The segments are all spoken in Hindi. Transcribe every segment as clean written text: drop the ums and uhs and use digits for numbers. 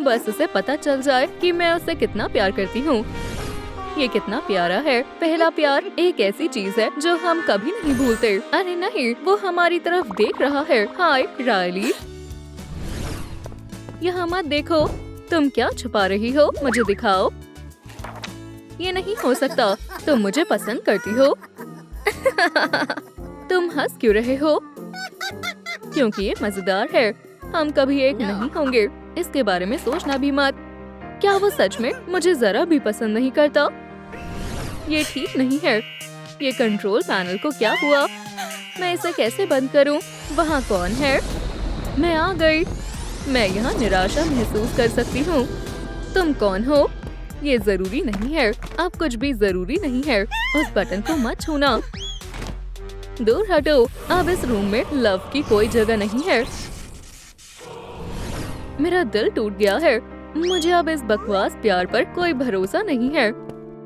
बस उसे पता चल जाए कि मैं उससे कितना प्यार करती हूँ। ये कितना प्यारा है। पहला प्यार एक ऐसी चीज है जो हम कभी नहीं भूलते। अरे नहीं, वो हमारी तरफ देख रहा है। हाय रायली, यहाँ मत देखो। तुम क्या छुपा रही हो? मुझे दिखाओ। ये नहीं हो सकता। तुम मुझे पसंद करती हो। तुम हंस क्यों रहे हो? क्योंकि ये मजेदार है। हम कभी एक नहीं होंगे, इसके बारे में सोचना भी मत। क्या वो सच में मुझे जरा भी पसंद नहीं करता? ये ठीक नहीं है। ये कंट्रोल पैनल को क्या हुआ? मैं इसे कैसे बंद करूं? वहाँ कौन है? मैं आ गई। मैं यहाँ निराशा महसूस कर सकती हूँ। तुम कौन हो? ये जरूरी नहीं है। अब कुछ भी जरूरी नहीं है। उस बटन को मत छूना। दूर हटो। अब इस रूम में लव की कोई जगह नहीं है। मेरा दिल टूट गया है। मुझे अब इस बकवास प्यार पर कोई भरोसा नहीं है।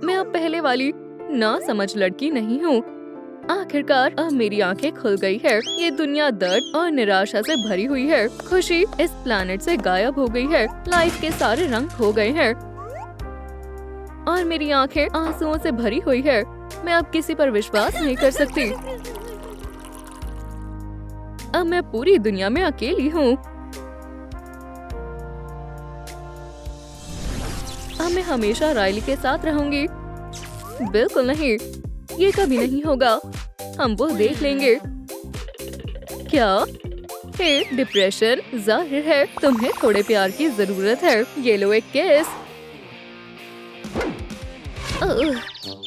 मैं अब पहले वाली ना समझ लड़की नहीं हूँ। आखिरकार अब मेरी आंखें खुल गई है। ये दुनिया दर्द और निराशा से भरी हुई है। खुशी इस प्लैनेट से गायब हो गई है। लाइफ के सारे रंग खो गए हैं और मेरी आंखें आंसुओं से भरी हुई है। मैं अब किसी पर विश्वास नहीं कर सकती। अब मैं पूरी दुनिया में अकेली हूँ। अब मैं हमेशा रायली के साथ रहूंगी। बिल्कुल नहीं, ये कभी नहीं होगा। हम वो देख लेंगे। क्या? हे डिप्रेशन, जाहिर है तुम्हें थोड़े प्यार की जरूरत है। ये लो एक किस।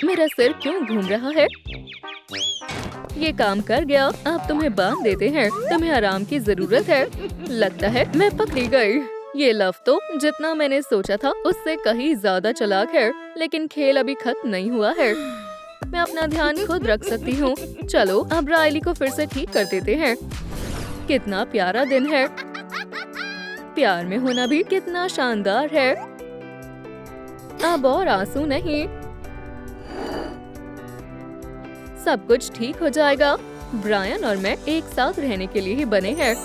मेरा सिर क्यों घूम रहा है? ये काम कर गया। अब तुम्हें बांध देते हैं। तुम्हें आराम की जरूरत है। लगता है मैं पकड़ी गई। ये लव तो जितना मैंने सोचा था उससे कहीं ज्यादा चालाक है। लेकिन खेल अभी खत्म नहीं हुआ है। मैं अपना ध्यान खुद रख सकती हूँ। चलो अब रायली को फिर से ठीक कर देते हैं। कितना प्यारा दिन है। प्यार में होना भी कितना शानदार है। अब और आंसू नहीं। सब कुछ ठीक हो जाएगा। ब्रायन और मैं एक साथ रहने के लिए ही बने हैं।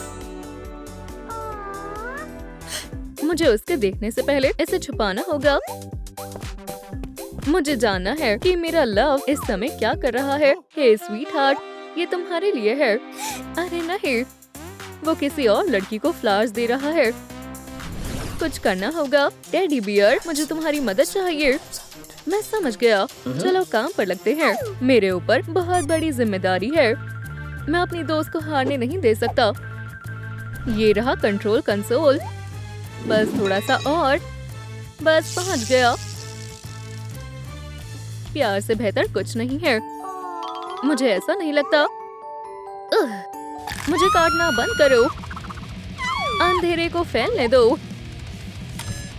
मुझे उसके देखने से पहले इसे छुपाना होगा। मुझे जानना है कि मेरा लव इस समय क्या कर रहा है। हे स्वीट हार्ट, ये तुम्हारे लिए है। अरे नहीं, वो किसी और लड़की को फ्लावर्स दे रहा है। कुछ करना होगा। टेडी बियर, मुझे तुम्हारी मदद चाहिए। मैं समझ गया। चलो काम पर लगते हैं। मेरे ऊपर बहुत बड़ी जिम्मेदारी है। मैं अपनी दोस्त को हारने नहीं दे सकता। ये रहा कंट्रोल कंसोल। बस थोड़ा सा और। बस पहुंच गया। प्यार से बेहतर कुछ नहीं है। मुझे ऐसा नहीं लगता। मुझे काटना बंद करो। अंधेरे को फैलने दो।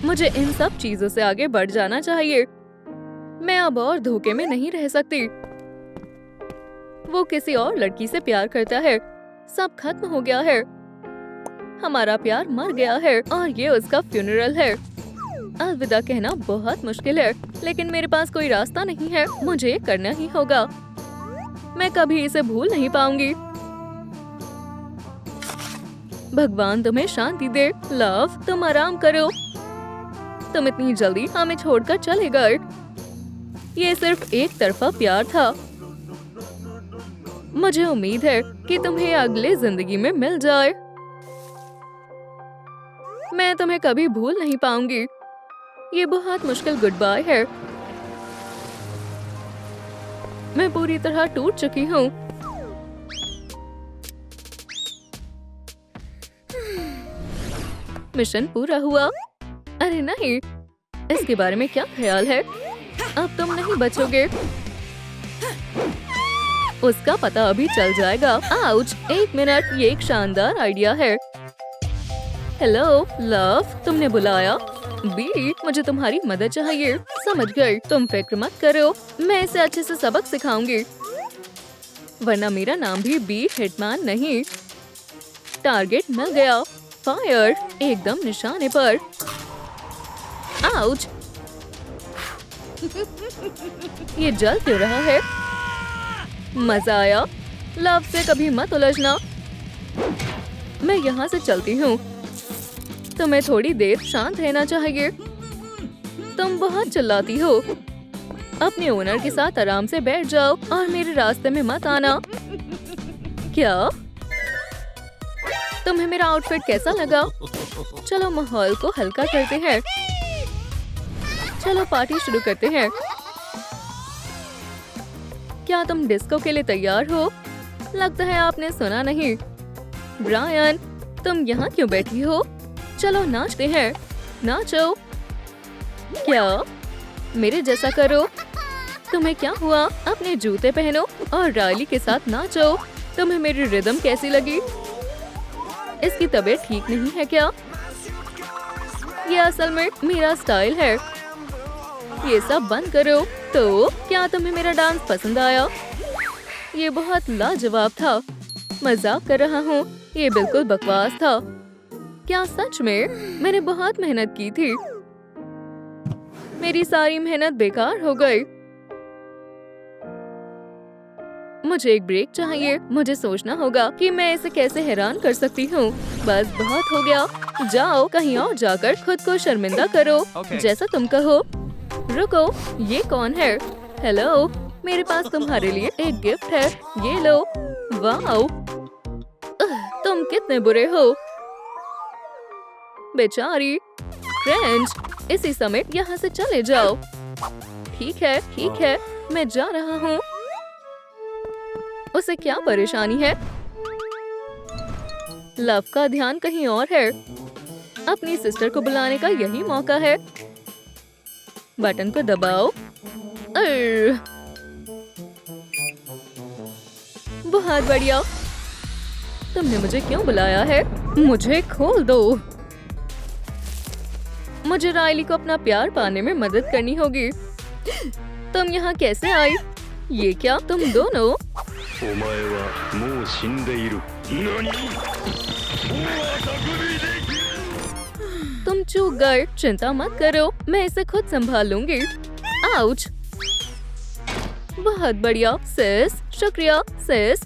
मुझे इन सब चीजों से आगे बढ़ जाना चाहिए। मैं अब और धोखे में नहीं रह सकती। वो किसी और लड़की से प्यार करता है। सब खत्म हो गया है। हमारा प्यार मर गया है और ये उसका फ्यूनरल है। अलविदा कहना बहुत मुश्किल है, लेकिन मेरे पास कोई रास्ता नहीं है। मुझे ये करना ही होगा। मैं कभी इसे भूल नहीं पाऊंगी। भगवान तुम्हें शांति दे। लव, तुम आराम करो। तुम इतनी जल्दी हमें छोड़कर चले गए। ये सिर्फ एक तरफा प्यार था। मुझे उम्मीद है कि तुम्हें अगले जिंदगी में मिल जाए। मैं तुम्हें कभी भूल नहीं पाऊंगी। ये बहुत मुश्किल गुड बाय है। मैं पूरी तरह टूट चुकी हूँ। मिशन पूरा हुआ। अरे नहीं, इसके बारे में क्या ख्याल है? अब तुम नहीं बचोगे। उसका पता अभी चल जाएगा। आउच, एक मिनट, ये एक शानदार आइडिया है। हेलो लव, तुमने बुलाया? बी, मुझे तुम्हारी मदद चाहिए। समझ गई, तुम फिक्र मत करो। मैं इसे अच्छे से सबक सिखाऊंगी, वरना मेरा नाम भी बी हिटमैन नहीं। टारगेट मिल गया। फायर, एकदम निशाने पर। आउच, ये जल क्यों रहा है? मजा आया। लव से कभी मत उलझना। मैं यहाँ से चलती हूँ। तुम्हें थोड़ी देर शांत रहना चाहिए। तुम बहुत चिल्लाती हो। अपने ओनर के साथ आराम से बैठ जाओ और मेरे रास्ते में मत आना। क्या तुम्हें मेरा आउटफिट कैसा लगा? चलो माहौल को हल्का करते हैं। चलो पार्टी शुरू करते हैं। क्या तुम डिस्को के लिए तैयार हो? लगता है आपने सुना नहीं। ब्रायन, तुम यहाँ क्यों बैठी हो? चलो नाचते हैं। नाचो। क्या? मेरे जैसा करो। तुम्हें क्या हुआ? अपने जूते पहनो और रायली के साथ नाचो। तुम्हें मेरी रिदम कैसी लगी? इसकी तबीयत ठीक नहीं है क्या? ये असल में मेरा स्टाइल है। ये सब बंद करो। तो क्या तुम्हें मेरा डांस पसंद आया? ये बहुत लाजवाब था। मजाक कर रहा हूँ, ये बिल्कुल बकवास था। क्या सच में? मैंने बहुत मेहनत की थी। मेरी सारी मेहनत बेकार हो गई। मुझे एक ब्रेक चाहिए। मुझे सोचना होगा कि मैं इसे कैसे हैरान कर सकती हूँ। बस बहुत हो गया। जाओ कहीं और जाकर खुद को शर्मिंदा करो। जैसा तुम कहो। रुको, ये कौन है? हेलो, मेरे पास तुम्हारे लिए एक गिफ्ट है। ये लो। वाओ, तुम कितने बुरे हो बेचारी। क्रेंच, इसी समय यहाँ से चले जाओ। ठीक है, मैं जा रहा हूँ। उसे क्या परेशानी है? लव का ध्यान कहीं और है। अपनी सिस्टर को बुलाने का यही मौका है। बटन को दबाओ। बहुत बढ़िया। तुमने मुझे क्यों बुलाया है? मुझे खोल दो। मुझे रायली को अपना प्यार पाने में मदद करनी होगी। तुम यहाँ कैसे आई? ये क्या तुम दोनों? तुम चूक गए। चिंता मत करो, मैं इसे खुद संभाल लूंगी। आउच। बहुत बढ़िया सिस, शुक्रिया सिस।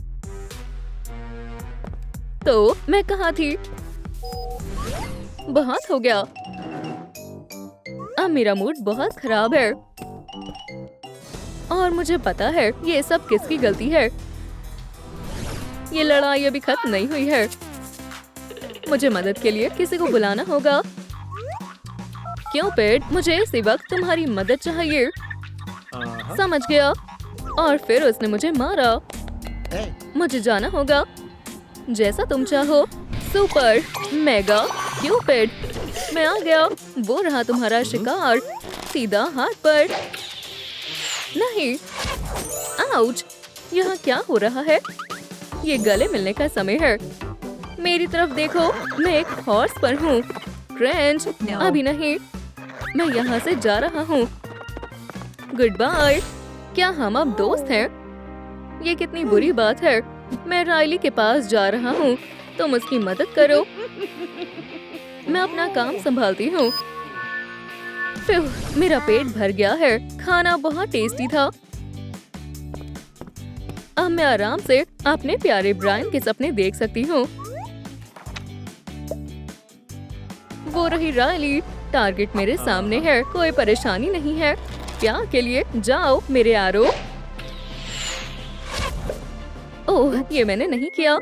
तो मैं कहाँ थी? बहुत हो गया। अब मेरा मूड बहुत खराब है और मुझे पता है ये सब किसकी गलती है। ये लड़ाई अभी खत्म नहीं हुई है। मुझे मदद के लिए किसी को बुलाना होगा। क्यों पेट, मुझे इसी वक्त तुम्हारी मदद चाहिए। समझ गया। और फिर उसने मुझे मारा। मुझे जाना होगा। जैसा तुम चाहो। सुपर मेगा क्यूपिड, मैं आ गया। वो रहा तुम्हारा शिकार, सीधा हाथ पर। नहीं। आउच। यहाँ क्या हो रहा है? ये गले मिलने का समय है। मेरी तरफ देखो, मैं एक हॉर्स पर हूँ। क्रेंच, अभी नहीं। मैं यहाँ से जा रहा हूँ। Good bye. क्या हम अब दोस्त हैं? ये कितनी बुरी बात है। मैं रायली के पास जा रहा हूँ। तुम उसकी मदद करो। मैं अपना काम संभालती हूँ। मेरा पेट भर गया है। खाना बहुत टेस्टी था। अब मैं आराम से अपने प्यारे ब्रायन के सपने देख सकती हूँ। वो रही रायली। टारगेट मेरे सामने है। कोई परेशानी नहीं है। प्यार के लिए जाओ मेरे आरो। ओह, ये मैंने नहीं किया।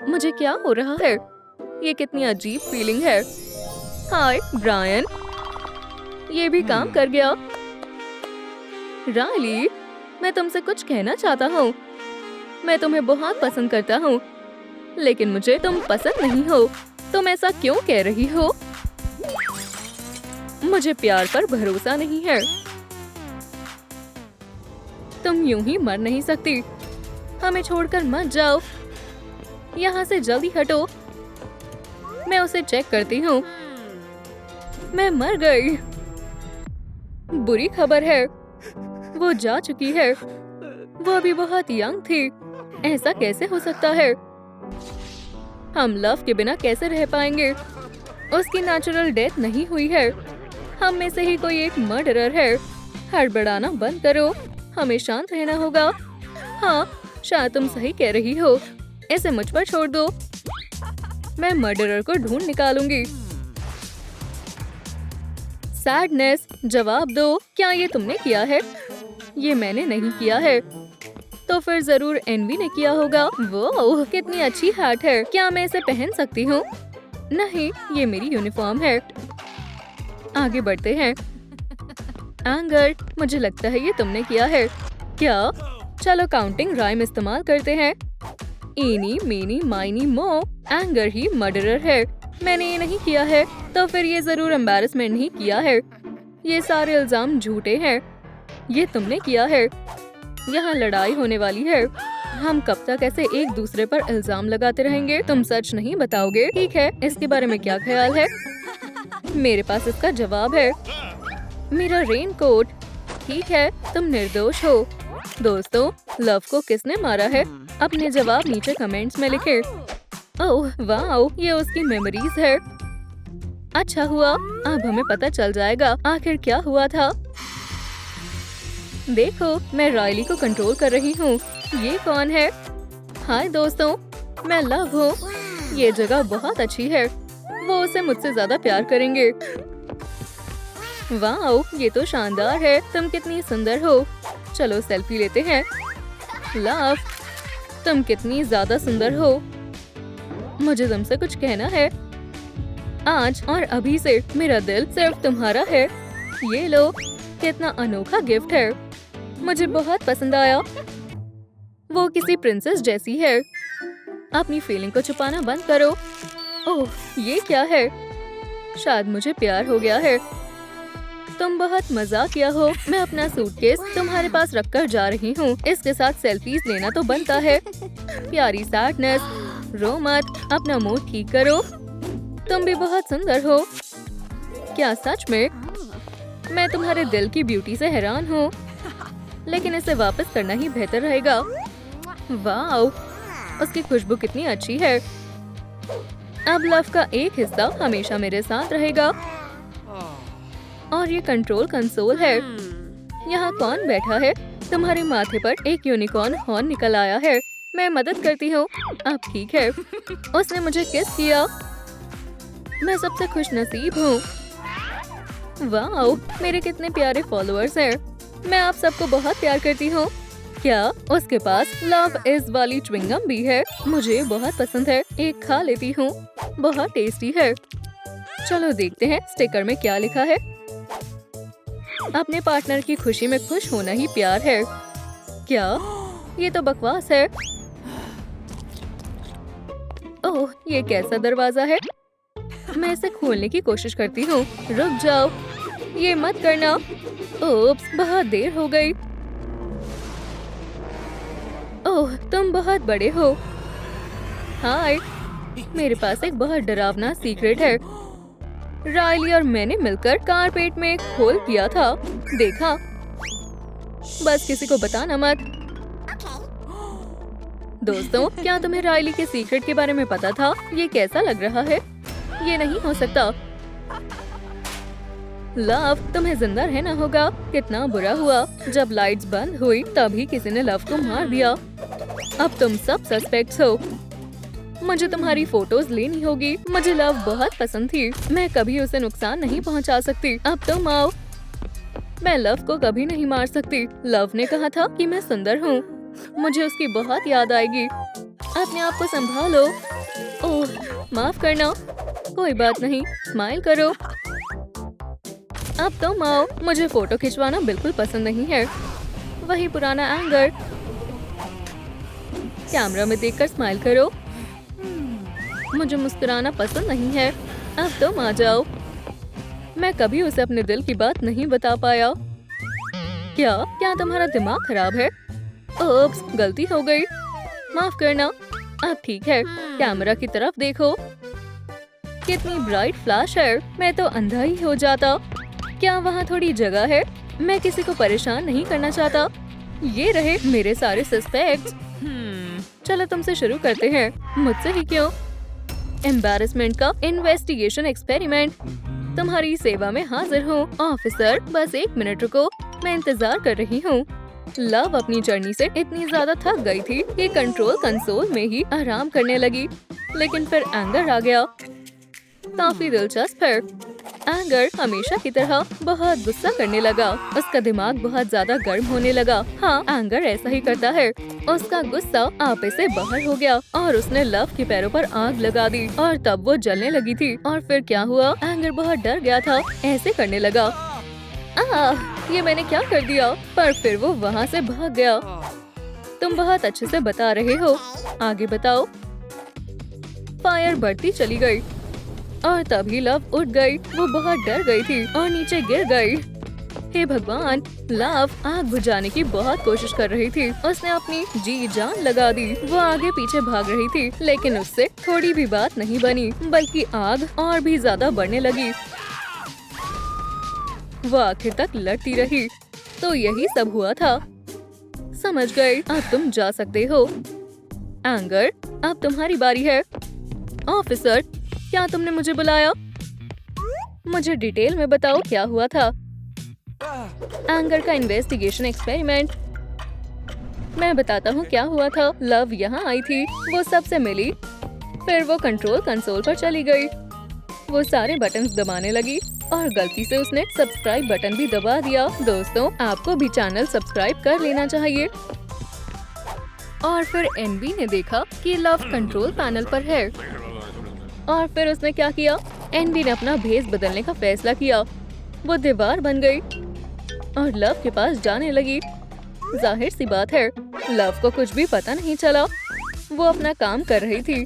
मुझे क्या हो रहा है? ये कितनी अजीब फीलिंग है। हाय ब्रायन, ये भी काम कर गया। रायली, मैं तुमसे कुछ कहना चाहता हूँ। मैं तुम्हें बहुत पसंद करता हूँ, लेकिन मुझे तुम पसंद नहीं हो। तुम ऐसा क्यों कह रही हो? मुझे प्यार पर भरोसा नहीं है। तुम यूं ही मर नहीं सकती। हमें छोड़कर मत जाओ। यहाँ से जल्दी हटो। मैं उसे चेक करती हूँ। मैं मर गई। बुरी खबर है, वो जा चुकी है। वो अभी बहुत यंग थी। ऐसा कैसे हो सकता है? हम लव के बिना कैसे रह पाएंगे? उसकी नेचुरल डेथ नहीं हुई है। हम में से ही कोई एक मर्डरर है। हड़बड़ाना बंद करो। हमें शांत रहना होगा। हाँ, शायद तुम सही कह रही हो। इसे मुझ पर छोड़ दो। मैं मर्डरर को ढूंढ निकालूंगी। सैडनेस, जवाब दो, क्या ये तुमने किया है? ये मैंने नहीं किया है। तो फिर जरूर एनवी ने किया होगा। वो कितनी अच्छी हैट है, क्या मैं इसे पहन सकती हूँ? नहीं, ये मेरी यूनिफॉर्म है। आगे बढ़ते हैं। एंगर, मुझे लगता है ये तुमने किया है। क्या? चलो काउंटिंग राइम इस्तेमाल करते हैं। एनी मीनी माइनी मो, एंगर ही मर्डरर है। मैंने ये नहीं किया है, तो फिर ये जरूर एम्बैरेसमेंट ही किया है। ये सारे इल्जाम झूठे हैं। ये तुमने किया है। यहाँ लड़ाई होने वाली है। हम कब तक ऐसे एक दूसरे पर इल्जाम लगाते रहेंगे? तुम सच नहीं बताओगे? ठीक है, इसके बारे में क्या ख्याल है? मेरे पास इसका जवाब है। मेरा रेनकोट। ठीक है, तुम निर्दोष हो। दोस्तों, लव को किसने मारा है? अपने जवाब नीचे कमेंट्स में लिखें। ओह वाह, ये उसकी मेमोरीज है। अच्छा हुआ, अब हमें पता चल जाएगा आखिर क्या हुआ था। देखो, मैं रायली को कंट्रोल कर रही हूँ। ये कौन है? हाय दोस्तों, मैं लव हूँ। ये जगह बहुत अच्छी है। वो उसे मुझसे ज्यादा प्यार करेंगे। वाह, ये तो शानदार है। तुम कितनी सुंदर हो। चलो सेल्फी लेते हैं। लव, तुम कितनी ज्यादा सुंदर हो। मुझे तुमसे कुछ कहना है। आज और अभी से मेरा दिल सिर्फ तुम्हारा है। ये लो, कितना अनोखा गिफ्ट है। मुझे बहुत पसंद आया। वो किसी प्रिंसेस जैसी है। अपनी फीलिंग को छुपाना बंद करो। ओह, ये क्या है? शायद मुझे प्यार हो गया है। तुम बहुत मजाकिया हो। मैं अपना सूटकेस तुम्हारे पास रखकर जा रही हूँ। इसके साथ सेल्फीज लेना तो बनता है। प्यारी सैडनेस, रो मत, अपना मूड ठीक करो। तुम भी बहुत सुंदर हो। क्या सच में? मैं तुम्हारे दिल की ब्यूटी से हैरान हूँ, लेकिन इसे वापस करना ही बेहतर रहेगा। वाह, उसकी खुशबू कितनी अच्छी है। अब लव का एक हिस्सा हमेशा मेरे साथ रहेगा। और ये कंट्रोल कंसोल है। यहाँ कौन बैठा है? तुम्हारे माथे पर एक यूनिकॉर्न हॉर्न निकल आया है। मैं मदद करती हूँ। अब ठीक है। उसने मुझे किस किया। मैं सबसे खुश नसीब हूँ। वाह, मेरे कितने प्यारे फॉलोअर्स हैं। मैं आप सबको बहुत प्यार करती हूँ। क्या उसके पास लव इज वाली च्युइंगम भी है? मुझे बहुत पसंद है। एक खा लेती हूँ। बहुत टेस्टी है। चलो देखते हैं स्टिकर में क्या लिखा है। अपने पार्टनर की खुशी में खुश होना ही प्यार है। क्या? ये तो बकवास है। ओह, ये कैसा दरवाजा है? मैं इसे खोलने की कोशिश करती हूँ। रुक जाओ, ये मत करना। ओप्स, बहुत देर हो गई। ओह, तुम बहुत बड़े हो। हाय, मेरे पास एक बहुत डरावना सीक्रेट है। रायली और मैंने मिलकर कारपेट में एक होल किया था। देखा? बस किसी को बताना मत। दोस्तों, क्या तुम्हें रायली के सीक्रेट के बारे में पता था? ये कैसा लग रहा है? ये नहीं हो सकता। लव, तुम्हें जिंदा रहना होगा। कितना बुरा हुआ जब लाइट्स बंद हुई, तभी किसी ने लव को मार दिया। अब तुम सब सस्पेक्ट्स हो। मुझे तुम्हारी फोटोज लेनी होगी। मुझे लव बहुत पसंद थी। मैं कभी उसे नुकसान नहीं पहुंचा सकती। अब तुम आओ। मैं लव को कभी नहीं मार सकती। लव ने कहा था कि मैं सुंदर हूँ। मुझे उसकी बहुत याद आएगी। अपने आप को संभालो। ओह, माफ करना। कोई बात नहीं, स्माइल करो। अब तुम आओ। मुझे फोटो खिंचवाना बिल्कुल पसंद नहीं है। वही पुराना एंगर। कैमरा में देखकर स्माइल करो। मुझे मुस्कुराना पसंद नहीं है। अब तुम आ जाओ। मैं कभी उसे अपने दिल की बात नहीं बता पाया। क्या तुम्हारा दिमाग खराब है? ओप्स, गलती हो गई। माफ करना। अब ठीक है। कैमरा की तरफ देखो। कितनी ब्राइट फ्लैश है। मैं तो अंधा ही हो जाता। क्या वहाँ थोड़ी जगह है? मैं किसी को परेशान नहीं करना चाहता। ये रहे मेरे सारे सस्पेक्ट्स। चलो तुमसे शुरू करते हैं। मुझसे ही क्यों? एम्बैरेसमेंट का इन्वेस्टिगेशन एक्सपेरिमेंट। तुम्हारी सेवा में हाजिर हूँ ऑफिसर। बस 1 मिनट रुको, मैं इंतजार कर रही हूँ। लव अपनी जर्नी से इतनी ज्यादा थक गई थी कि कंट्रोल कंसोल में ही आराम करने लगी, लेकिन फिर एंगर आ गया। काफी दिलचस्प है। एंगर हमेशा की तरह बहुत गुस्सा करने लगा। उसका दिमाग बहुत ज्यादा गर्म होने लगा। हाँ, एंगर ऐसा ही करता है। उसका गुस्सा आपे से बाहर हो गया और उसने लव के पैरों पर आग लगा दी और तब वो जलने लगी थी। और फिर क्या हुआ? एंगर बहुत डर गया था, ऐसे करने लगा, ये मैंने क्या कर दिया? पर फिर वो वहाँ से भाग गया। तुम बहुत अच्छे से बता रहे हो, आगे बताओ। फायर बढ़ती चली गई और तभी लव उठ गई। वो बहुत डर गई थी और नीचे गिर गई। हे भगवान, लव आग बुझाने की बहुत कोशिश कर रही थी। उसने अपनी जी जान लगा दी। वो आगे पीछे भाग रही थी, लेकिन उससे थोड़ी भी बात नहीं बनी, बल्कि आग और भी ज्यादा बढ़ने लगी। वो आखिर तक लड़ती रही। तो यही सब हुआ था। समझ गई, अब तुम जा सकते हो। एंगर, अब तुम्हारी बारी है। ऑफिसर, क्या तुमने मुझे बुलाया? मुझे डिटेल में बताओ क्या हुआ था। एंगर का इन्वेस्टिगेशन एक्सपेरिमेंट। मैं बताता हूँ क्या हुआ था। लव यहाँ आई थी, वो सबसे मिली, फिर वो कंट्रोल कंसोल पर चली गई। वो सारे बटन्स दबाने लगी और गलती से उसने सब्सक्राइब बटन भी दबा दिया। दोस्तों, आपको भी चैनल सब्सक्राइब कर लेना चाहिए। और फिर एनबी ने देखा कि लव कंट्रोल पैनल पर है। और फिर उसने क्या किया? एनबी ने अपना भेस बदलने का फैसला किया। वो दीवार बन गई और लव के पास जाने लगी। जाहिर सी बात है, लव को कुछ भी पता नहीं चला। वो अपना काम कर रही थी।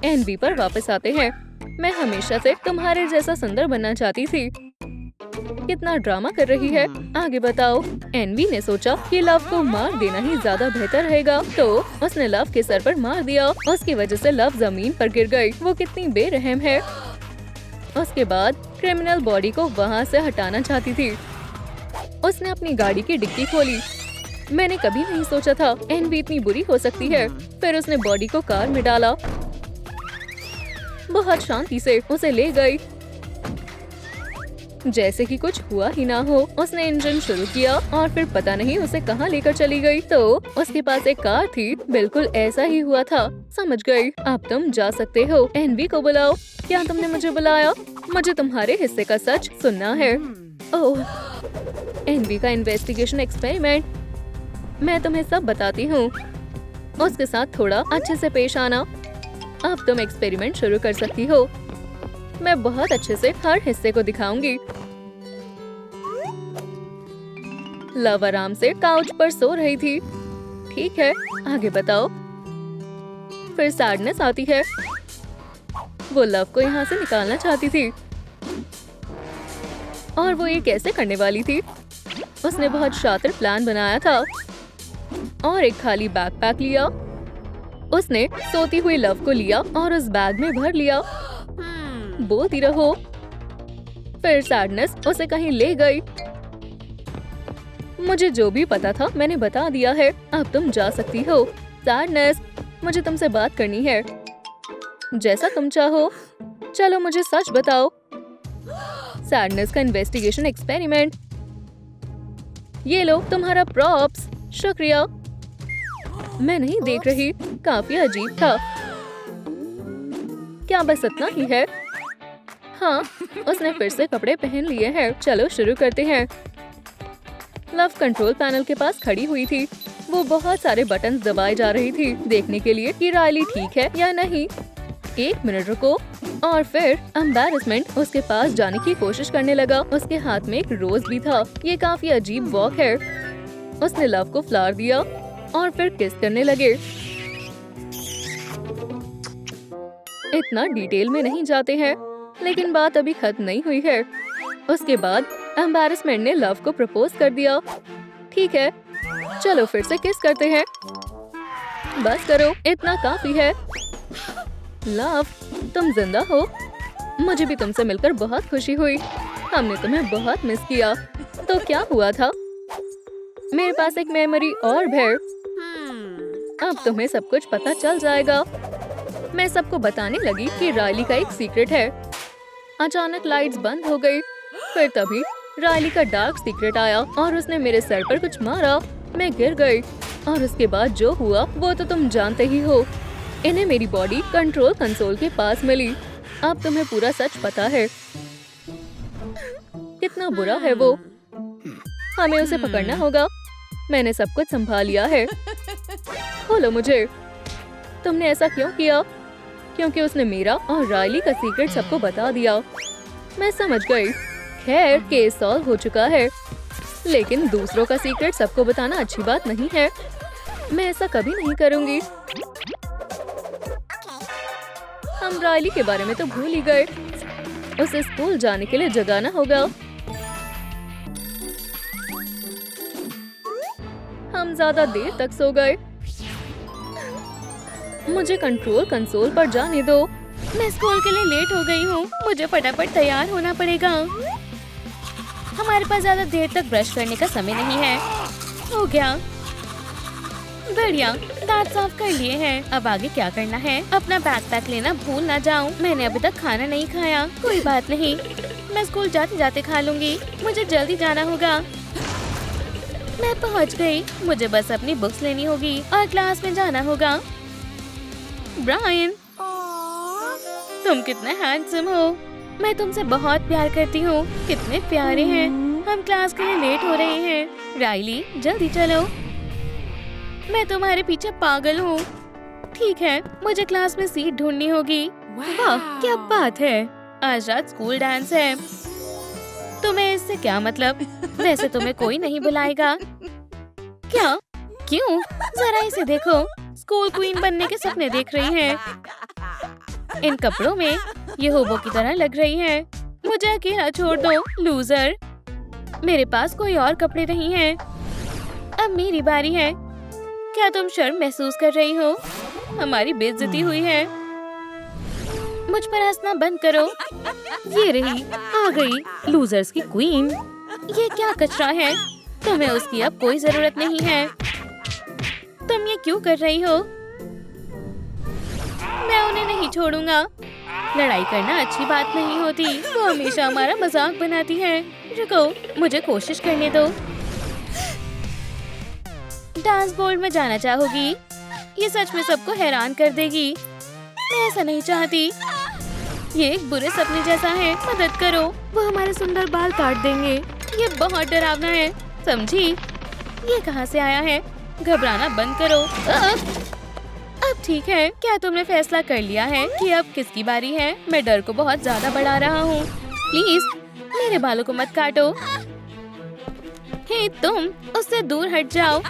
एनबी पर वापस आते हैं। मैं हमेशा से तुम्हारे जैसा सुंदर बनना चाहती थी। कितना ड्रामा कर रही है, आगे बताओ। एनवी ने सोचा कि लव को मार देना ही ज्यादा बेहतर रहेगा, तो उसने लव के सर पर मार दिया। उसकी वजह से लव जमीन पर गिर गई। वो कितनी बेरहम है। उसके बाद क्रिमिनल बॉडी को वहाँ से हटाना चाहती थी। उसने अपनी गाड़ी की डिक्की खोली। मैंने कभी नहीं सोचा था एनवी इतनी बुरी हो सकती है। फिर उसने बॉडी को कार में डाला। बहुत शांति से उसे ले गई, जैसे कि कुछ हुआ ही ना हो। उसने इंजन शुरू किया और फिर पता नहीं उसे कहाँ लेकर चली गई। तो उसके पास एक कार थी, बिल्कुल ऐसा ही हुआ था। समझ गई, अब तुम जा सकते हो। एनवी को बुलाओ। क्या तुमने मुझे बुलाया? मुझे तुम्हारे हिस्से का सच सुनना है। ओह, एनवी का इन्वेस्टिगेशन एक्सपेरिमेंट। मैं तुम्हें सब बताती हूँ। उसके साथ थोड़ा अच्छे से पेश आना। अब तुम एक्सपेरिमेंट शुरू कर सकती हो। मैं बहुत अच्छे से हर हिस्से को दिखाऊंगी। लव आराम से काउच पर सो रही थी। ठीक है, आगे बताओ। फिर सैडनेस आती है। वो लव को यहाँ से निकालना चाहती थी। और वो ये कैसे करने वाली थी? उसने बहुत शातिर प्लान बनाया था और एक खाली बैकपैक लिया। उसने सोती हुई लव को लिया और उस बैग में भर लिया। बोलती रहो। फिर सैडनेस उसे कहीं ले गई। मुझे जो भी पता था मैंने बता दिया है। अब तुम जा सकती हो। सैडनेस, मुझे तुमसे बात करनी है। जैसा तुम चाहो। चलो मुझे सच बताओ। सैडनेस का इन्वेस्टिगेशन एक्सपेरिमेंट। ये लो तुम्हारा प्रॉप्स। शुक्रिया। मैं नहीं देख रही, काफी अजीब था। क्या बस इतना ही है? हाँ, उसने फिर से कपड़े पहन लिए हैं। चलो शुरू करते हैं। लव कंट्रोल पैनल के पास खड़ी हुई थी। वो बहुत सारे बटन्स दबाए जा रही थी, देखने के लिए कि रायली ठीक है या नहीं। एक मिनट रुको। और फिर एम्बैरेसमेंट उसके पास जाने की कोशिश करने लगा। उसके हाथ में एक रोज भी था। ये काफी अजीब वॉक है। उसने लव को फ्लावर दिया और फिर किस करने लगे। इतना डिटेल में नहीं जाते हैं, लेकिन बात अभी खत्म नहीं हुई है। उसके बाद एम्बैरेसमेंट ने लव को प्रपोज कर दिया। ठीक है, चलो फिर से किस करते हैं। बस करो, इतना काफी है। लव, तुम जिंदा हो। मुझे भी तुमसे मिलकर बहुत खुशी हुई। हमने तुम्हें बहुत मिस किया। तो क्या हुआ था? मेरे पास एक मेमोरी और है। अब तुम्हें सब कुछ पता चल जाएगा। मैं सबको बताने लगी कि रायली का एक सीक्रेट है। अचानक लाइट्स बंद हो गई। फिर तभी रायली का डार्क सीक्रेट आया और उसने मेरे सर पर कुछ मारा। मैं गिर गई और उसके बाद जो हुआ वो तो तुम जानते ही हो। इन्हें मेरी बॉडी कंट्रोल कंसोल के पास मिली। अब तुम्हें पूरा सच पता है। कितना बुरा है वो। हमें उसे पकड़ना होगा। मैंने सब कुछ संभाल लिया है। खोलो मुझे। तुमने ऐसा क्यों किया? क्योंकि उसने मेरा और रायली का सीक्रेट सबको बता दिया। मैं समझ गई। खैर, केस सॉल्व हो चुका है। लेकिन दूसरों का सीक्रेट सबको बताना अच्छी बात नहीं है। मैं ऐसा कभी नहीं करूंगी। हम रायली के बारे में तो भूल ही गए। उसे स्कूल जाने के लिए जगाना होगा। हम ज्यादा देर तक सो गए। मुझे कंट्रोल कंसोल पर जाने दो। मैं स्कूल के लिए लेट हो गई हूँ। मुझे फटाफट तैयार होना पड़ेगा। हमारे पास ज्यादा देर तक ब्रश करने का समय नहीं है। हो गया। बढ़िया, दांत साफ कर लिए हैं। अब आगे क्या करना है? अपना बैकपैक लेना भूल ना जाऊं। मैंने अभी तक खाना नहीं खाया। कोई बात नहीं, मैं स्कूल जाते जाते खा लूंगी। मुझे जल्दी जाना होगा। मैं पहुंच गई। मुझे बस अपनी बुक्स लेनी होगी और क्लास में जाना होगा। ब्रायन, तुम कितने हैंडसम हो। मैं तुमसे बहुत प्यार करती हूँ। कितने प्यारे हैं। हम क्लास के लिए लेट हो रहे हैं। रायली, जल्दी चलो। मैं तुम्हारे पीछे पागल हूँ। ठीक है, मुझे क्लास में सीट ढूंढनी होगी। वाह, क्या बात है। आज रात स्कूल डांस है। तुम्हें इससे क्या मतलब? वैसे तुम्हें कोई नहीं बुलाएगा। क्या? क्यों? जरा इसे देखो। स्कूल क्वीन बनने के सपने देख रही है। इन कपड़ों में ये होबो की तरह लग रही है। मुझे अकेला छोड़ दो, लूजर। मेरे पास कोई और कपड़े नहीं हैं। अब मेरी बारी है। क्या तुम शर्म महसूस कर रही हो? हमारी बेइज्जती हुई है। मुझ पर हंसना बंद करो। ये रही, आ गई, लूजर्स की क्वीन। ये क्या कचरा है? तुम्हें उसकी अब कोई जरूरत नहीं है। तुम ये क्यों कर रही हो? मैं उन्हें नहीं छोड़ूंगा। लड़ाई करना अच्छी बात नहीं होती। वो हमेशा हमारा मजाक बनाती है। रुको, मुझे कोशिश करने दो। डांस बोर्ड में जाना चाहोगी? ये सच में सबको हैरान कर देगी। मैं ऐसा नहीं चाहती। ये एक बुरे सपने जैसा है। मदद करो, वो हमारे सुंदर बाल काट देंगे। ये बहुत डरावना है, समझी? ये कहाँ से आया है? घबराना बंद करो। अब ठीक है। क्या तुमने फैसला कर लिया है कि अब किसकी बारी है? मैं डर को बहुत ज्यादा बढ़ा रहा हूँ। प्लीज मेरे बालों को मत काटो। हे तुम, उससे दूर हट जाओ।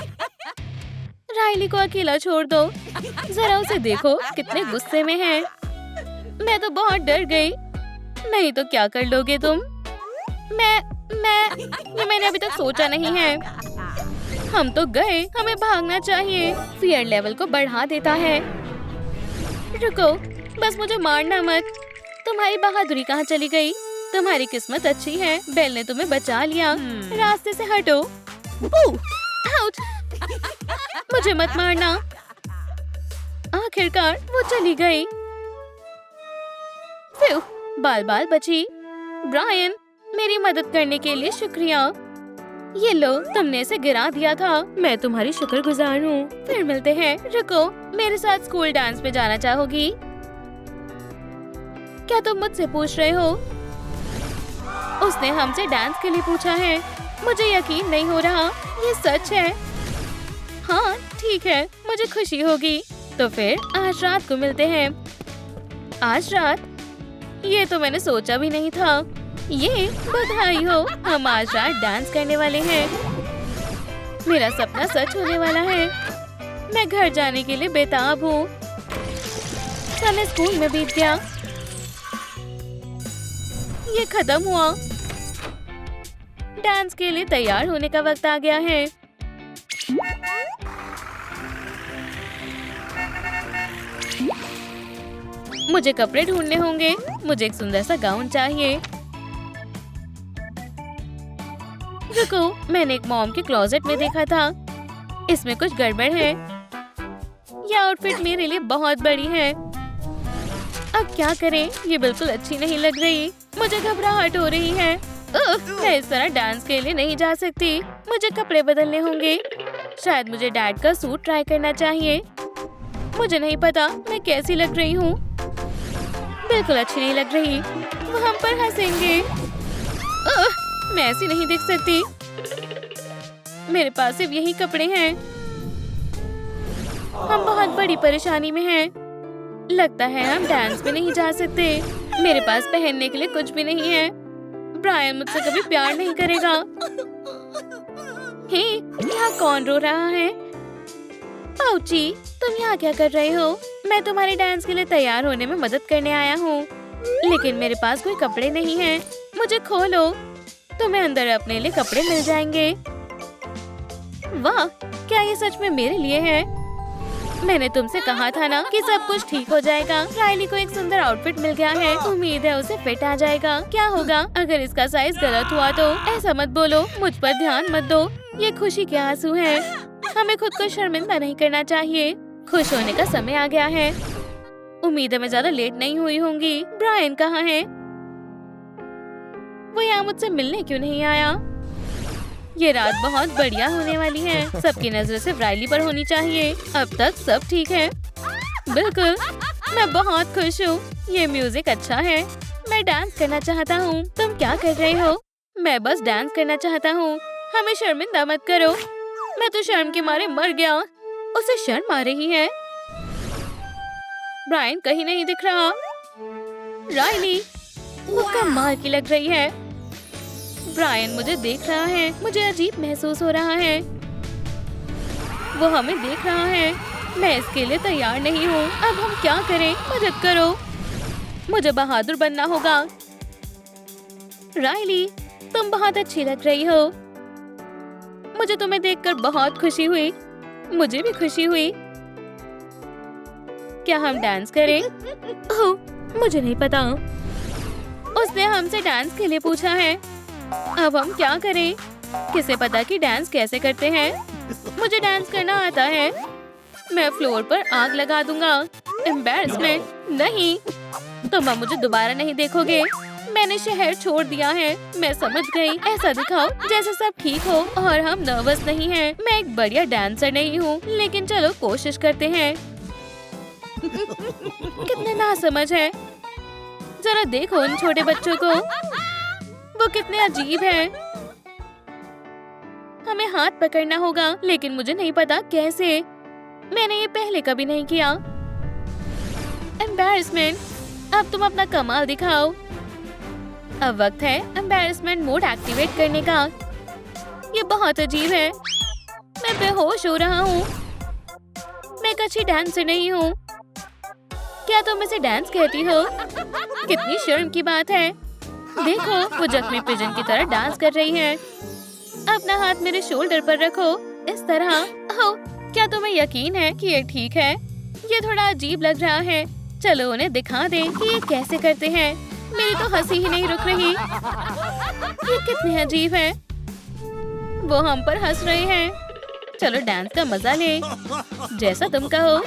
रायली को अकेला छोड़ दो। जरा उसे देखो, कितने गुस्से में है। मैं तो बहुत डर गई। नहीं तो क्या कर लोगे तुम? ये मैंने अभी तक सोचा नहीं है। हम तो गए, हमें भागना चाहिए। फियर लेवल को बढ़ा देता है। रुको, बस मुझे मारना मत। तुम्हारी बहादुरी कहाँ चली गई? तुम्हारी किस्मत अच्छी है, बेल ने तुम्हें बचा लिया। रास्ते से हटो। आउच! मुझे मत मारना। आखिरकार वो चली गई। बाल बाल बची। ब्रायन, मेरी मदद करने के लिए शुक्रिया। ये लो, तुमने इसे गिरा दिया था। मैं तुम्हारी शुक्रगुजार हूँ। फिर मिलते हैं। रुको, मेरे साथ स्कूल डांस में जाना चाहोगी? क्या तुम मुझसे पूछ रहे हो? उसने हमसे डांस के लिए पूछा है। मुझे यकीन नहीं हो रहा। ये सच है। हाँ ठीक है, मुझे खुशी होगी। तो फिर आज रात को मिलते हैं। आज रात? ये तो मैंने सोचा भी नहीं था। ये बधाई हो, हम आज रात डांस करने वाले हैं। मेरा सपना सच होने वाला है। मैं घर जाने के लिए बेताब हूँ। समय स्कूल में बीत गया। ये खत्म हुआ। डांस के लिए तैयार होने का वक्त आ गया है। मुझे कपड़े ढूंढने होंगे। मुझे एक सुंदर सा गाउन चाहिए। रुको, मैंने एक मॉम के क्लोजेट में देखा था। इसमें कुछ गड़बड़ है। यह आउटफिट मेरे लिए बहुत बड़ी है। अब क्या करें? ये बिल्कुल अच्छी नहीं लग रही। मुझे घबराहट हो रही है। मैं इस तरह डांस के लिए नहीं जा सकती। मुझे कपड़े बदलने होंगे। शायद मुझे डैड का सूट ट्राई करना चाहिए। मुझे नहीं पता मैं कैसी लग रही हूँ। बिल्कुल अच्छी नहीं लग रही। वो हम पर हंसेंगे। मैं ऐसी नहीं दिख सकती। मेरे पास सिर्फ यही कपड़े हैं। हम बहुत बड़ी परेशानी में हैं। लगता है हम डांस में नहीं जा सकते। मेरे पास पहनने के लिए कुछ भी नहीं है। ब्रायन मुझसे कभी प्यार नहीं करेगा। हे, यहाँ कौन रो रहा है? पाउची, तुम यहाँ क्या कर रहे हो? मैं तुम्हारे डांस के लिए तैयार होने में मदद करने आया हूँ, लेकिन मेरे पास कोई कपड़े नहीं हैं। मुझे खोलो, तुम्हें अंदर अपने लिए कपड़े मिल जाएंगे। वाह, क्या ये सच में मेरे लिए है? मैंने तुमसे कहा था ना कि सब कुछ ठीक हो जाएगा। राइली को एक सुंदर आउटफिट मिल गया है। उम्मीद है उसे फिट आ जाएगा। क्या होगा अगर इसका साइज गलत हुआ तो? ऐसा मत बोलो, मुझ पर ध्यान मत दो। ये खुशी के आंसू हैं। हमें खुद को शर्मिंदा नहीं करना चाहिए। खुश होने का समय आ गया है। उम्मीद है मैं ज्यादा लेट नहीं हुई होंगी। ब्रायन कहाँ है? वो यहाँ मुझसे मिलने क्यों नहीं आया? ये रात बहुत बढ़िया होने वाली है। सबकी नजर सिर्फ राइली पर होनी चाहिए। अब तक सब ठीक है। बिल्कुल, मैं बहुत खुश हूँ। ये म्यूजिक अच्छा है। मैं डांस करना चाहता हूँ। तुम क्या कर रहे हो? मैं बस डांस करना चाहता हूँ। हमें शर्मिंदा मत करो। मैं तो शर्म के मारे मर गया। उसे शर्म आ रही है। ब्रायन कहीं नहीं दिख रहा। राइली, वो कमाल की लग रही है। ब्रायन मुझे देख रहा है। मुझे अजीब महसूस हो रहा है। वो हमें देख रहा है। मैं इसके लिए तैयार नहीं हूँ। अब हम क्या करें? मदद करो। मुझे बहादुर बनना होगा। राइली, तुम बहुत अच्छी लग रही हो। मुझे तुम्हें देखकर बहुत खुशी हुई। मुझे भी खुशी हुई। क्या हम डांस करें? ओह, मुझे नहीं पता। उसने हमसे डांस के लिए पूछा है। अब हम क्या करें? किसे पता कि डांस कैसे करते हैं? मुझे डांस करना आता है। मैं फ्लोर पर आग लगा दूंगा। एम्बैरेसमेंट नहीं। तुम अब मुझे दोबारा नहीं देखोगे। मैंने शहर छोड़ दिया है। मैं समझ गई। ऐसा दिखाओ जैसे सब ठीक हो और हम नर्वस नहीं हैं। मैं एक बढ़िया डांसर नहीं हूँ, लेकिन चलो कोशिश करते हैं। कितने नासमझ है। जरा देखो उन छोटे बच्चों को। वो कितने अजीब हैं। हमें हाथ पकड़ना होगा, लेकिन मुझे नहीं पता कैसे। मैंने ये पहले कभी नहीं किया। एम्बैरेसमेंट, अब तुम अपना कमाल दिखाओ। अब वक्त है एम्बैरेसमेंट मोड एक्टिवेट करने का। ये बहुत अजीब है। मैं बेहोश हो रहा हूँ। मैं एक अच्छी डांसर नहीं हूँ। क्या तुम इसे डांस कहती हो? कितनी शर्म की बात है। देखो, वो जख्मी पिजन की तरह डांस कर रही है। अपना हाथ मेरे शोल्डर पर रखो, इस तरह। ओह, क्या तुम्हें यकीन है कि ये ठीक है? ये थोड़ा अजीब लग रहा है। चलो उन्हें दिखा दें कि ये कैसे करते हैं। मेरी तो हंसी ही नहीं रुक रही। ये कितने अजीब है। वो हम पर हंस रहे हैं। चलो डांस का मजा ले। जैसा तुम कहो।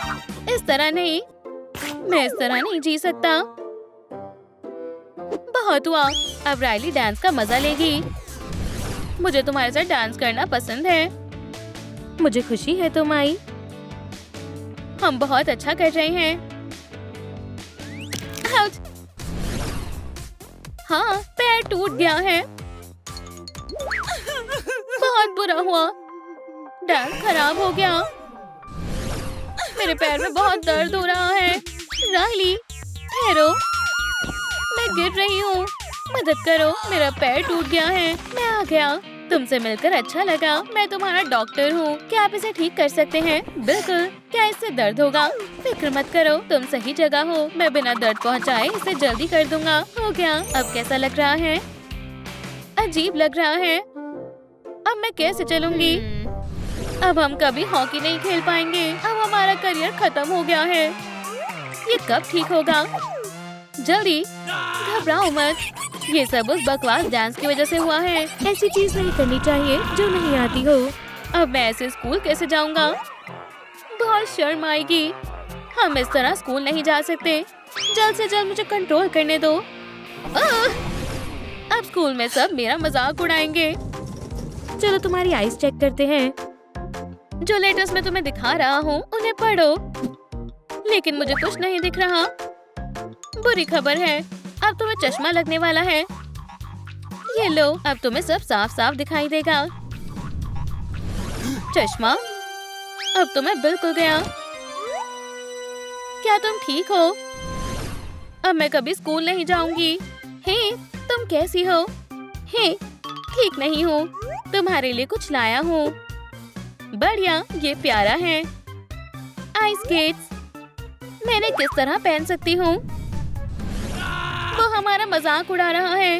इस तरह नहीं। मैं इस तरह नहीं जी सकता। बहुत हुआ। अब राइली डांस का मजा लेगी। मुझे तुम्हारे साथ डांस करना पसंद है। मुझे खुशी है तुम आई। हम बहुत अच्छा कर रहे हैं। आउच! हाँ, पैर टूट गया है। बहुत बुरा हुआ। डांस खराब हो गया। मेरे पैर में बहुत दर्द हो रहा है। राइली, ठहरो। मैं गिर रही हूँ। मदद करो, मेरा पैर टूट गया है। मैं आ गया। तुमसे मिलकर अच्छा लगा। मैं तुम्हारा डॉक्टर हूँ। क्या आप इसे ठीक कर सकते हैं? बिल्कुल। क्या इससे दर्द होगा? फिक्र मत करो, तुम सही जगह हो। मैं बिना दर्द पहुँचाए इसे जल्दी कर दूंगा। हो गया। अब कैसा लग रहा है? अजीब लग रहा है। अब मैं कैसे चलूंगी? अब हम कभी हॉकी नहीं खेल पाएंगे। अब हमारा करियर खत्म हो गया है। ये कब ठीक होगा? जल्दी, घबराओ मत। ये सब उस बकवास डांस की वजह से हुआ है। ऐसी चीज नहीं करनी चाहिए जो नहीं आती हो। अब मैं ऐसे स्कूल कैसे जाऊंगा? बहुत शर्म आएगी। हम इस तरह स्कूल नहीं जा सकते। जल्द से जल्द मुझे कंट्रोल करने दो। अब स्कूल में सब मेरा मजाक उड़ाएंगे। चलो तुम्हारी आईज चेक करते हैं। जो लेटर्स मैं तुम्हें दिखा रहा हूँ उन्हें पढ़ो। लेकिन मुझे कुछ नहीं दिख रहा। बुरी खबर है, अब तुम्हें चश्मा लगने वाला है। ये लो, अब तुम्हें सब साफ साफ दिखाई देगा। चश्मा, अब तो मैं बिल्कुल गया। क्या तुम ठीक हो? अब मैं कभी स्कूल नहीं जाऊंगी। हे, तुम कैसी हो? हे, ठीक नहीं हूँ। तुम्हारे लिए कुछ लाया हूँ। बढ़िया, ये प्यारा है। आइस स्केट्स, मैंने किस तरह पहन सकती हूँ? वो हमारा मजाक उड़ा रहा है।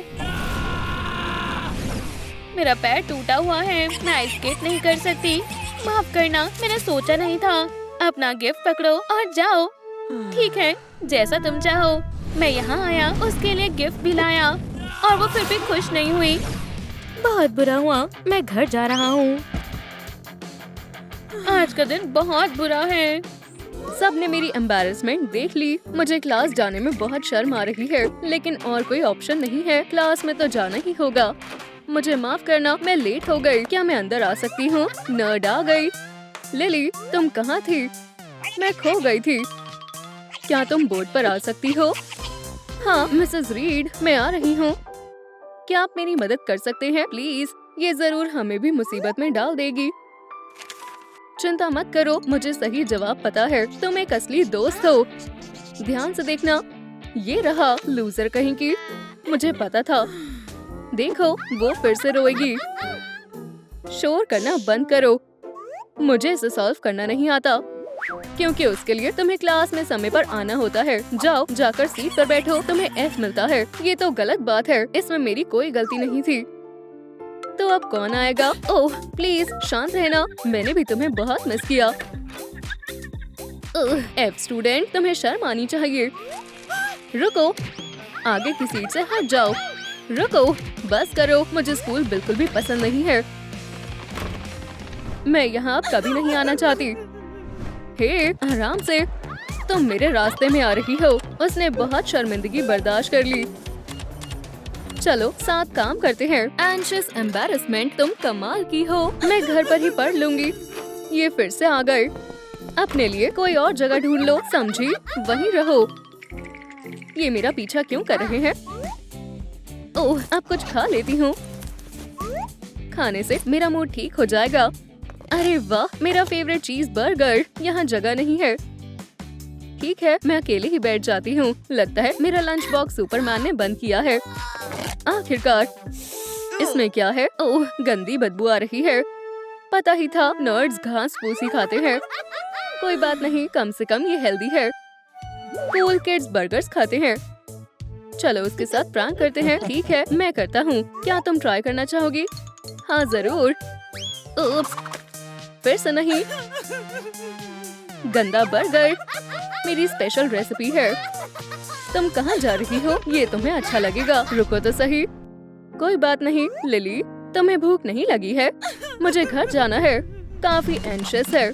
मेरा पैर टूटा हुआ है, मैं आइस स्केट नहीं कर सकती। माफ करना, मैंने सोचा नहीं था। अपना गिफ्ट पकड़ो और जाओ। ठीक है, जैसा तुम चाहो। मैं यहाँ आया, उसके लिए गिफ्ट भी लाया और वो फिर भी खुश नहीं हुई। बहुत बुरा हुआ, मैं घर जा रहा हूँ। आज का दिन बहुत बुरा है। सबने मेरी एम्बैरेसमेंट देख ली। मुझे क्लास जाने में बहुत शर्म आ रही है, लेकिन और कोई ऑप्शन नहीं है। क्लास में तो जाना ही होगा। मुझे माफ करना, मैं लेट हो गई। क्या मैं अंदर आ सकती हूँ? नर्ड आ गई। लिली, तुम कहाँ थी? मैं खो गई थी। क्या तुम बोर्ड पर आ सकती हो? हाँ मिसेस रीड, मैं आ रही हूँ। क्या आप मेरी मदद कर सकते हैं प्लीज? ये जरूर हमें भी मुसीबत में डाल देगी। चिंता मत करो, मुझे सही जवाब पता है। तुम एक असली दोस्त हो। ध्यान से देखना। ये रहा, लूजर कहीं की। मुझे पता था। देखो, वो फिर से रोएगी। शोर करना बंद करो। मुझे इसे सॉल्व करना नहीं आता, क्योंकि उसके लिए तुम्हें क्लास में समय पर आना होता है। जाओ, जाकर सीट पर बैठो। तुम्हें F मिलता है। ये तो गलत बात है। इसमें मेरी कोई गलती नहीं थी। तो अब कौन आएगा? ओह प्लीज शांत रहना, मैंने भी तुम्हें बहुत मिस किया। F स्टूडेंट, तुम्हें शर्म आनी चाहिए। रुको, आगे की सीट से हट जाओ। रुको, बस करो, मुझे स्कूल बिल्कुल भी पसंद नहीं है। मैं यहाँ अब कभी नहीं आना चाहती। हे, आराम से, तुम मेरे रास्ते में आ रही हो। उसने बहुत शर्मिंदगी बर्दाश्त कर ली। चलो साथ काम करते हैं। एंशियस एम्बैरेसमेंट, तुम कमाल की हो। मैं घर पर ही पढ़ लूंगी। ये फिर से आ गए। अपने लिए कोई और जगह ढूंढ लो, समझी? वहीं रहो। ये मेरा पीछा क्यों कर रहे हैं? ओह, अब कुछ खा लेती हूँ। खाने से मेरा मूड ठीक हो जाएगा। अरे वाह, मेरा फेवरेट चीज बर्गर। यहाँ जगह नहीं है। ठीक है, मैं अकेले ही बैठ जाती हूँ। लगता है मेरा लंच बॉक्स सुपरमैन ने बंद किया है। आखिरकार, इसमें क्या है? ओह, गंदी बदबू आ रही है। पता ही था, नर्ड्स घास फूस ही खाते हैं। कोई बात नहीं, कम से कम ये हेल्दी है। कूल किड्स बर्गर्स खाते हैं। चलो उसके साथ प्रैंक करते हैं। ठीक है, मैं करता हूँ। क्या तुम ट्राई करना चाहोगी? हाँ जरूर। उप्स, फिर से नहीं। गंदा बर्गर मेरी स्पेशल रेसिपी है। तुम कहाँ जा रही हो? ये तुम्हें अच्छा लगेगा। रुको तो सही। कोई बात नहीं। लिली, तुम्हें भूख नहीं लगी है? मुझे घर जाना है। काफी एंशियस है।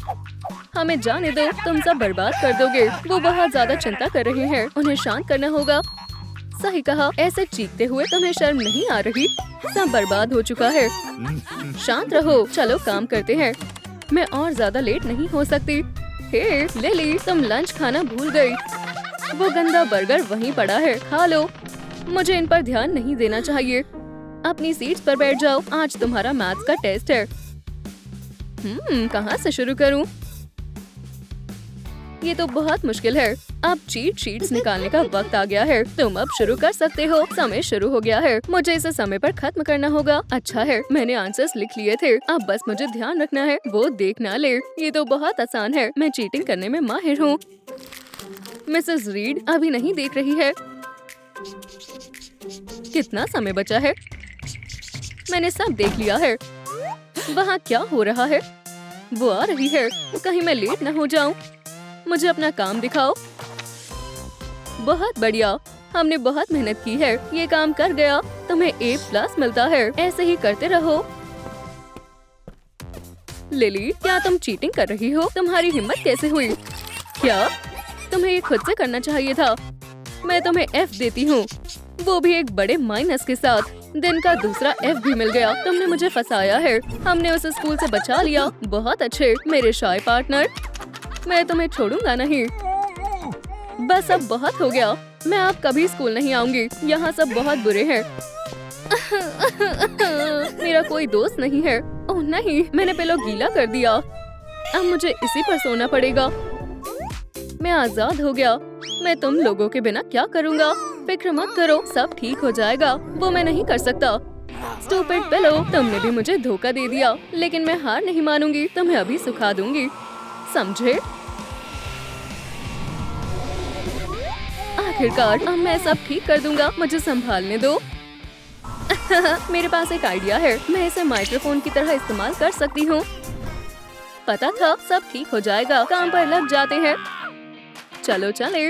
हमें जाने दो, तुम सब बर्बाद कर दोगे। वो बहुत ज्यादा चिंता कर रहे हैं, उन्हें शांत करना होगा। सही कहा, ऐसे चीखते हुए तुम्हें शर्म नहीं आ रही? सब बर्बाद हो चुका है। शांत रहो, चलो काम करते हैं। मैं और ज्यादा लेट नहीं हो सकती। हे लिली, तुम लंच खाना भूल गई। वो गंदा बर्गर वहीं पड़ा है, खा लो। मुझे इन पर ध्यान नहीं देना चाहिए। अपनी सीट पर बैठ जाओ, आज तुम्हारा मैथ्स का टेस्ट है। कहाँ से शुरू करूँ? ये तो बहुत मुश्किल है। अब चीट शीट्स निकालने का वक्त आ गया है। तुम अब शुरू कर सकते हो। समय शुरू हो गया है। मुझे इसे समय पर खत्म करना होगा। अच्छा है, मैंने आंसर्स लिख लिए थे। अब बस मुझे ध्यान रखना है वो देख ना ले। ये तो बहुत आसान है। मैं चीटिंग करने में माहिर हूँ। मिसेस रीड अभी नहीं देख रही है। कितना समय बचा है? मैंने सब देख लिया है। वहाँ क्या हो रहा है? वो आ रही है। कहीं मैं लेट न हो जाऊं। मुझे अपना काम दिखाओ। बहुत बढ़िया, हमने बहुत मेहनत की है। ये काम कर गया। तुम्हें A+ मिलता है। ऐसे ही करते रहो। लिली, क्या तुम चीटिंग कर रही हो? तुम्हारी हिम्मत कैसे हुई? क्या तुम्हें ये खुद से करना चाहिए था? मैं तुम्हें F देती हूँ, वो भी एक बड़े माइनस के साथ। दिन का दूसरा F भी मिल गया। तुमने मुझे फंसाया है। हमने उसे स्कूल से बचा लिया। बहुत अच्छे मेरे शाय पार्टनर। मैं तुम्हें छोड़ूंगा नहीं। बस अब बहुत हो गया। मैं अब कभी स्कूल नहीं आऊंगी। यहाँ सब बहुत बुरे हैं। मेरा कोई दोस्त नहीं है। ओह नहीं, मैंने पिलो गीला कर दिया। अब मुझे इसी पर सोना पड़ेगा। मैं आजाद हो गया। मैं तुम लोगों के बिना क्या करूँगा? फिक्र मत करो, सब ठीक हो जाएगा। वो मैं नहीं कर सकता। स्टूपिड पिलो, तुमने भी मुझे धोखा दे दिया, लेकिन मैं हार नहीं मानूंगी। तुम्हें अभी सुखा दूंगी, समझे? आखिरकार अब मैं सब ठीक कर दूंगा। मुझे संभालने दो। मेरे पास एक आइडिया है। मैं इसे माइक्रोफोन की तरह इस्तेमाल कर सकती हूँ। पता था सब ठीक हो जाएगा। काम पर लग जाते हैं। चलो चले।